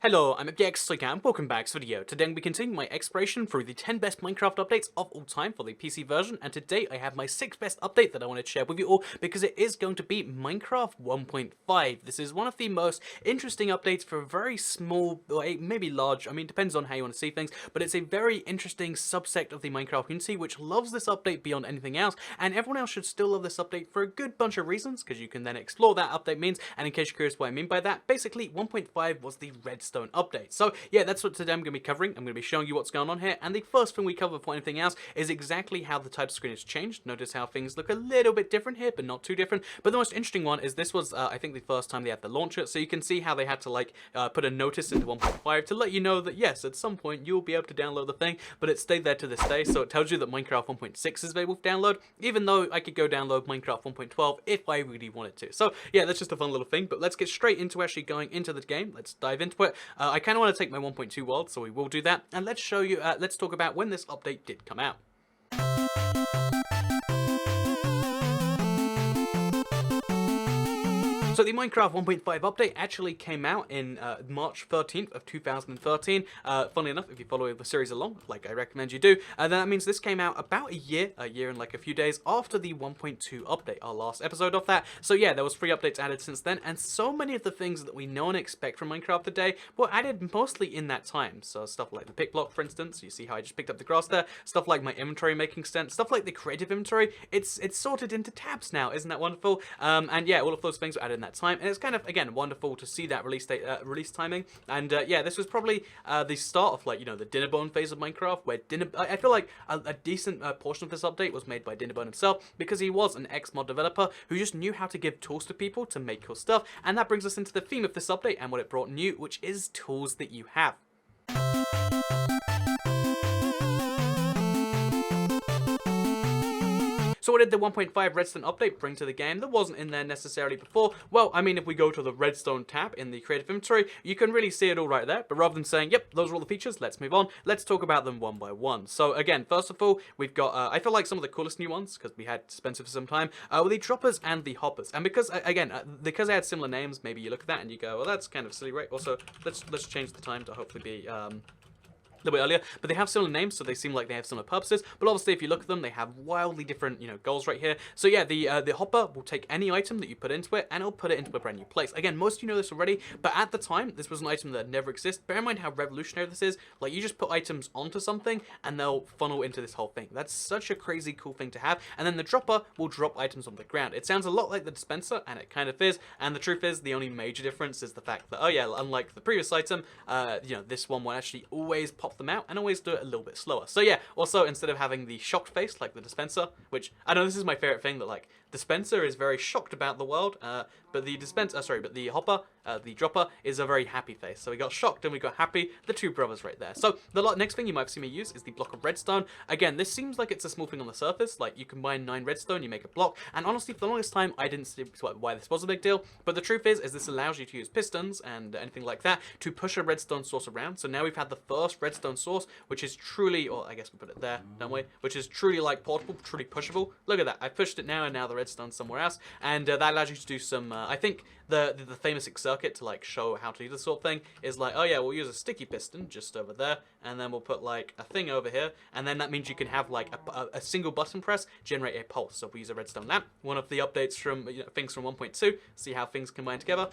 Hello, I'm Elgato and welcome back to the video. Today I'm going to be continuing my exploration through the 10 best Minecraft updates of all time for the PC version, and today I have my 6th best update that I want to share with you all because it is going to be Minecraft 1.5. This is one of the most interesting updates for a very small, or maybe large, I mean depends on how you want to see things, but it's a very interesting subsect of the Minecraft community which loves this update beyond anything else, and everyone else should still love this update for a good bunch of reasons, because you can then explore that update means, and in case you're curious what I mean by that, basically 1.5 was the Redstone update. So yeah, that's what today I'm going to be covering. I'm going to be showing you what's going on here, and the first thing we cover before anything else is exactly how the title screen has changed. Notice how things look a little bit different here, but not too different. But the most interesting one is this was, I think, the first time they had the launcher, so you can see how they had to put a notice into 1.5 to let you know that yes, at some point you'll be able to download the thing, but it stayed there to this day, so it tells you that Minecraft 1.6 is available for download, even though I could go download Minecraft 1.12 if I really wanted to. So yeah, that's just a fun little thing, but let's get straight into actually going into the game. Let's dive into it. I kind of want to take my 1.2 world, so we will do that, and let's show you, let's talk about when this update did come out. So the Minecraft 1.5 update actually came out in March 13th of 2013. Funnily enough, if you follow the series along, like I recommend you do, then that means this came out about a year and like a few days after the 1.2 update, our last episode of that. So yeah, there was 3 updates added since then, and so many of the things that we know and expect from Minecraft today were added mostly in that time. So stuff like the pick block, for instance, you see how I just picked up the grass there, stuff like my inventory making sense, stuff like the creative inventory, it's sorted into tabs now, isn't that wonderful? And yeah, all of those things were added in that time, and it's kind of, again, wonderful to see that release date, release timing. And yeah, this was probably the start of, like, you know, the Dinnerbone phase of Minecraft, where I feel like a decent portion of this update was made by Dinnerbone himself, because he was an ex-mod developer who just knew how to give tools to people to make cool stuff. And that brings us into the theme of this update and what it brought new, which is tools that you have. So what did the 1.5 Redstone update bring to the game that wasn't in there necessarily before? Well, I mean, if we go to the Redstone tab in the creative inventory, you can really see it all right there. But rather than saying, yep, those are all the features, let's move on. Let's talk about them one by one. So again, first of all, we've got, I feel like some of the coolest new ones, because we had Spencer for some time, were the droppers and the hoppers. And because, again, because they had similar names, maybe you look at that and you go, well, that's kind of silly, right? Also, let's change the time to hopefully be, a little bit earlier, but they have similar names, so they seem like they have similar purposes. But obviously, if you look at them, they have wildly different, you know, goals right here. So yeah, the hopper will take any item that you put into it, and it'll put it into a brand new place. Again, most of you know this already, but at the time, this was an item that never existed. Bear in mind how revolutionary this is. Like, you just put items onto something, and they'll funnel into this whole thing. That's such a crazy cool thing to have. And then the dropper will drop items on the ground. It sounds a lot like the dispenser, and it kind of is. And the truth is, the only major difference is the fact that, oh yeah, unlike the previous item, you know, this one will actually always pop them out and always do it a little bit slower. So yeah, also instead of having the shocked face like the dispenser, which I know this is my favorite thing, that like dispenser is very shocked about the world, but the the hopper, the dropper is a very happy face. So we got shocked and we got happy, the two brothers right there. So the next thing you might see me use is the block of redstone. Again, this seems like it's a small thing on the surface, like you combine 9 redstone, you make a block, and honestly for the longest time I didn't see why this was a big deal, but the truth is this allows you to use pistons and anything like that to push a redstone source around. So now we've had the first redstone source, which is truly, or I guess we put it there, don't we? Which is truly like portable, truly pushable. Look at that, I pushed it now, and now the redstone's somewhere else, and that allows you to do some, I think the famous circuit to like show how to do this sort of thing is like, oh yeah, we'll use a sticky piston just over there, and then we'll put like a thing over here, and then that means you can have like a single button press generate a pulse. So if we use a redstone lamp, one of the updates from, you know, things from 1.2, see how things combine together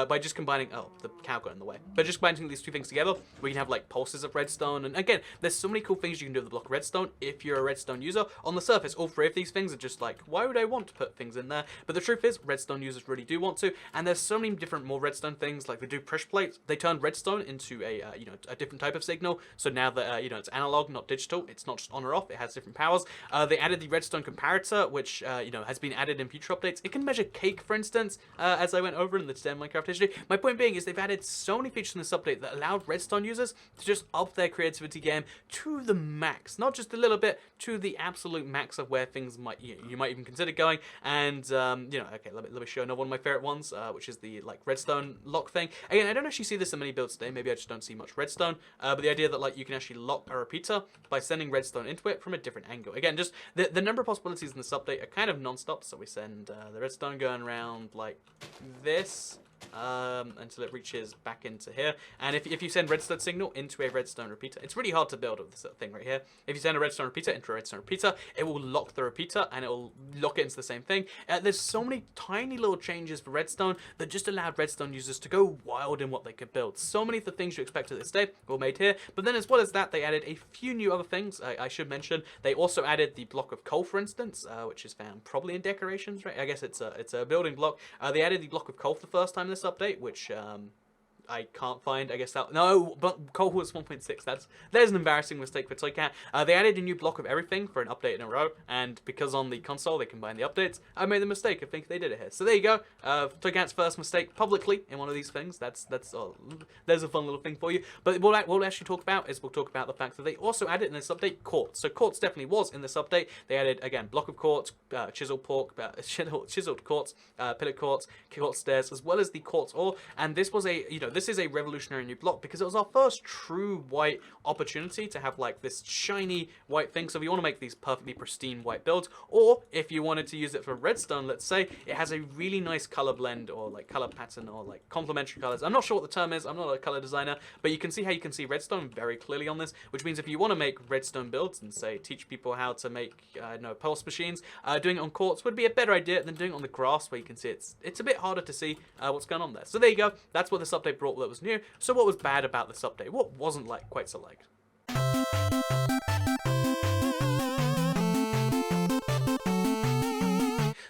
by just combining, oh, the cow got in the way, but just combining these two things together, we can have like pulses of redstone. And again, there's so many cool things you can do with the block of redstone if you're a redstone user. On the surface, all 3 of these things are just like, why would I want to put things in there? But the truth is, redstone users really do want to, and there's so many different more redstone things, like they do push plates. They turn redstone into a you know, a different type of signal. So now that you know, it's analog, not digital. It's not just on or off. It has different powers. They added the redstone comparator, which you know, has been added in future updates. It can measure cake, for instance, as I went over in the 10 Minecraft history. My point being is they've added so many features in this update that allowed redstone users to just up their creativity game to the max, not just a little bit, to the absolute max of where things might, you might even consider going. And you know, okay, let me show another one of my favorite ones, which is the like redstone lock thing. Again, I don't actually see this in many builds today. Maybe I just don't see much redstone. But the idea that like you can actually lock a repeater by sending redstone into it from a different angle. Again, just the number of possibilities in this update are kind of non-stop. So we send the redstone going around like this. until it reaches back into here. And if you send redstone signal into a redstone repeater, it's really hard to build with this thing right here. If you send a redstone repeater into a redstone repeater, it will lock the repeater and it will lock it into the same thing. There's so many tiny little changes for redstone that just allowed redstone users to go wild in what they could build. So many of the things you expect to this day were made here, but then as well as that, they added a few new other things. I should mention they also added the block of coal, for instance, which is found probably in decorations, right? I guess it's a building block. They added the block of coal for the first time in this update, which I can't find. I guess that no, but coal was 1.6. There's an embarrassing mistake for Toycat. They added a new block of everything for an update in a row, and because on the console they combine the updates, I made the mistake. I think they did it here. So there you go. Toycat's first mistake publicly in one of these things. There's a fun little thing for you. But what we'll actually talk about is the fact that they also added in this update quartz. So quartz definitely was in this update. They added again block of quartz, chiseled quartz, pillar quartz stairs, as well as the quartz ore. And this was this is a revolutionary new block because it was our first true white opportunity to have like this shiny white thing. So if you want to make these perfectly pristine white builds, or if you wanted to use it for redstone, let's say, it has a really nice color blend or like color pattern or like complementary colors. I'm not sure what the term is. I'm not a color designer, but you can see how you can see redstone very clearly on this, which means if you want to make redstone builds and say teach people how to make pulse machines, doing it on quartz would be a better idea than doing it on the grass where you can see it's a bit harder to see what's going on there. So there you go. That's what this update brought that was new. So what was bad about this update? What wasn't like quite so liked?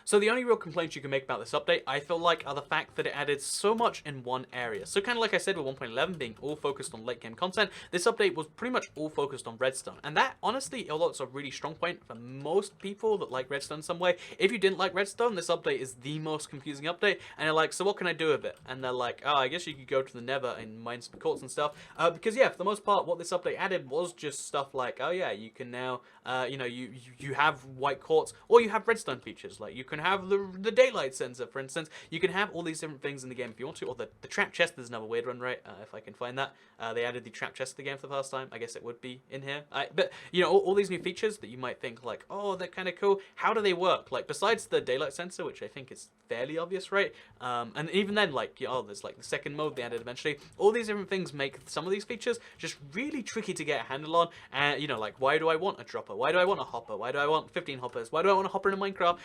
So the only real complaints you can make about this update, I feel like, are the fact that it added so much in one area. So kind of like I said with 1.11 being all focused on late game content, this update was pretty much all focused on redstone. And that, honestly, although it's a really strong point for most people that like redstone some way, if you didn't like redstone, this update is the most confusing update. And you're like, so what can I do with it? And they're like, oh, I guess you could go to the nether and mine some quartz and stuff. Because yeah, for the most part, what this update added was just stuff like, oh yeah, you can now, you have white quartz, or you have redstone features. Like you can have the daylight sensor, for instance. You can have all these different things in the game if you want to. Or the trap chest is another weird one, right? If I can find that. They added the trap chest to the game for the first time. I guess it would be in here. But, all these new features that you might think like, oh, they're kind of cool. How do they work? Like, besides the daylight sensor, which I think is fairly obvious, right? And even then, like, there's like the second mode they added eventually. All these different things make some of these features just really tricky to get a handle on. And, like, why do I want a dropper? Why do I want a hopper? Why do I want 15 hoppers? Why do I want a hopper in a minecart?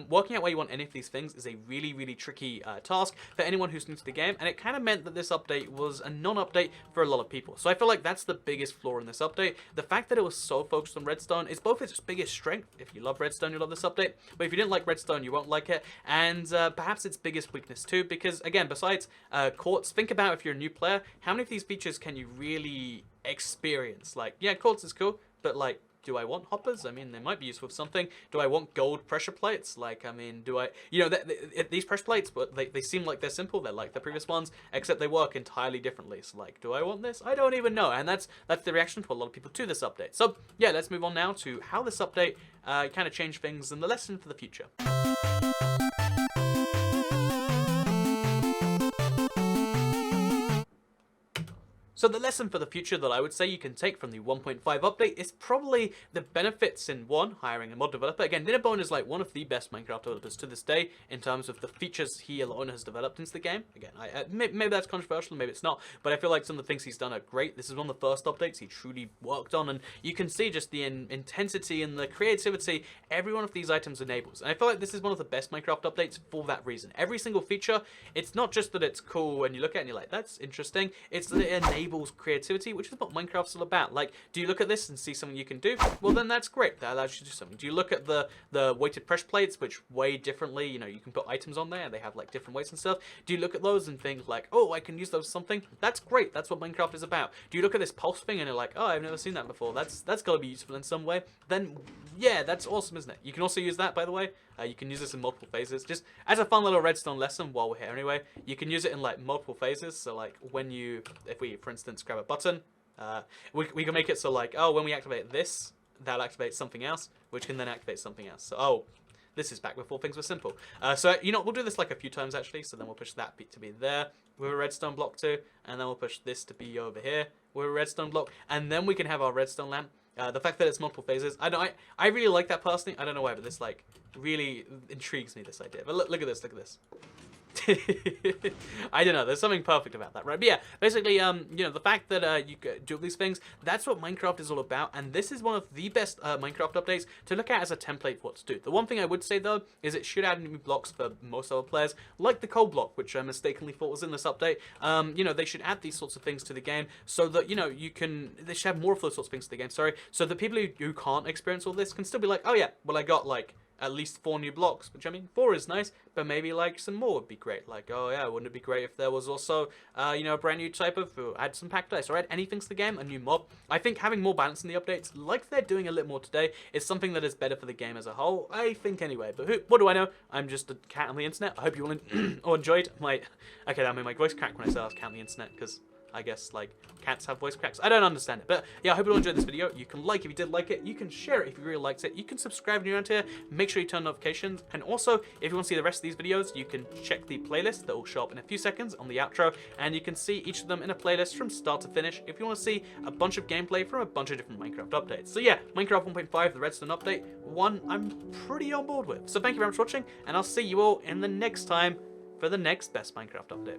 Working out why you want any of these things is a really, really tricky task for anyone who's new to the game, and it kind of meant that this update was a non-update for a lot of people. So I feel like that's the biggest flaw in this update. The fact that it was so focused on redstone is both its biggest strength. If you love redstone, you'll love this update, but if you didn't like redstone, you won't like it, and perhaps its biggest weakness too, because again, besides quartz, think about if you're a new player, how many of these features can you really experience? Like, yeah, quartz is cool, but like, do I want hoppers? I mean, they might be useful for something. Do I want gold pressure plates? Like, I mean, do I... these pressure plates, but they seem like they're simple. They're like the previous ones, except they work entirely differently. So, like, do I want this? I don't even know. And that's the reaction to a lot of people to this update. So, yeah, let's move on now to how this update kind of changed things and the lesson for the future. So the lesson for the future that I would say you can take from the 1.5 update is probably the benefits in, one, hiring a mod developer. Again, Dinnerbone is like one of the best Minecraft developers to this day in terms of the features he alone has developed into the game. Again, maybe that's controversial, maybe it's not, but I feel like some of the things he's done are great. This is one of the first updates he truly worked on, and you can see just the intensity and the creativity every one of these items enables. And I feel like this is one of the best Minecraft updates for that reason. Every single feature, it's not just that it's cool and you look at it and you're like, that's interesting, it's that it enables creativity, which is what Minecraft's all about. Like, do you look at this and see something you can do? Well, then that's great. That allows you to do something. Do you look at the weighted pressure plates, which weigh differently? You can put items on there. They have like different weights and stuff. Do you look at those and think like, oh, I can use those for something? That's great. That's what Minecraft is about. Do you look at this pulse thing and you're like, oh, I've never seen that before. That's got to be useful in some way. Then yeah, that's awesome, isn't it? You can also use that, by the way. You can use this in multiple phases. Just as a fun little redstone lesson while we're here anyway, you can use it in like multiple phases. So like if we, for instance, grab a button, we can make it so like, oh, when we activate this, that'll activate something else, which can then activate something else. So, oh, this is back before things were simple. So, we'll do this like a few times actually. So then we'll push that to be there with a redstone block too. And then we'll push this to be over here with a redstone block. And then we can have our redstone lamp. The fact that it's multiple phases, I really like that personally. I don't know why, but this like really intrigues me, this idea. But look at this, look at this. I don't know. There's something perfect about that, right? But yeah, basically, you know, the fact that you do these things, that's what Minecraft is all about, and this is one of the best Minecraft updates to look at as a template for what to do. The one thing I would say though is it should add new blocks for most other players, like the coal block, which I mistakenly thought was in this update. You know, they should add these sorts of things to the game so that you know they should have more of those sorts of things to the game. Sorry, so that people who can't experience all this can still be like, oh yeah, well I got like at least 4 new blocks, which I mean, 4 is nice, but maybe like some more would be great. Like, oh yeah, wouldn't it be great if there was also, you know, a brand new type of, add some packed ice, or add anything to the game, a new mob. I think having more balance in the updates, like they're doing a little more today, is something that is better for the game as a whole, I think anyway. But what do I know? I'm just a cat on the internet. I hope you all enjoyed my, okay, that made my voice crack when I said I was cat on the internet, because I guess, like, cats have voice cracks. I don't understand it. But, yeah, I hope you all enjoyed this video. You can like if you did like it. You can share it if you really liked it. You can subscribe if you're around here. Make sure you turn notifications. And also, if you want to see the rest of these videos, you can check the playlist that will show up in a few seconds on the outro. And you can see each of them in a playlist from start to finish if you want to see a bunch of gameplay from a bunch of different Minecraft updates. So, yeah, Minecraft 1.5, the Redstone update, one I'm pretty on board with. So, thank you very much for watching. And I'll see you all in the next time for the next best Minecraft update.